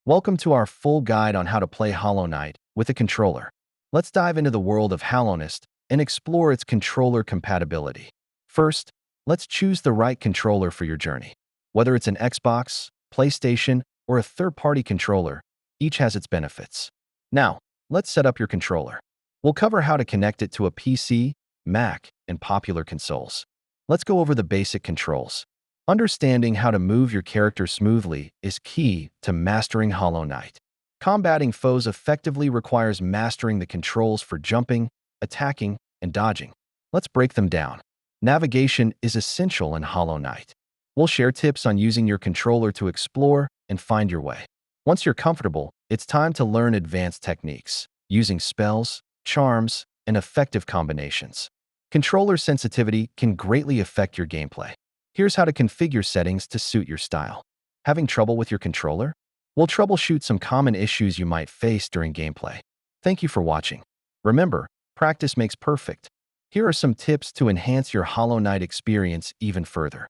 Welcome to our full guide on how to play Hollow Knight with a controller. Let's dive into the world of Hallownest and explore its controller compatibility. First, let's choose the right controller for your journey. Whether it's an Xbox, PlayStation, or a third-party controller, each has its benefits. Now, let's set up your controller. We'll cover how to connect it to a PC, Mac, and popular consoles. Let's go over the basic controls. Understanding how to move your character smoothly is key to mastering Hollow Knight. Combating foes effectively requires mastering the controls for jumping, attacking, and dodging. Let's break them down. Navigation is essential in Hollow Knight. We'll share tips on using your controller to explore and find your way. Once you're comfortable, it's time to learn advanced techniques, using spells, charms, and effective combinations. Controller sensitivity can greatly affect your gameplay. Here's how to configure settings to suit your style. Having trouble with your controller? We'll troubleshoot some common issues you might face during gameplay. Thank you for watching. Remember, practice makes perfect. Here are some tips to enhance your Hollow Knight experience even further.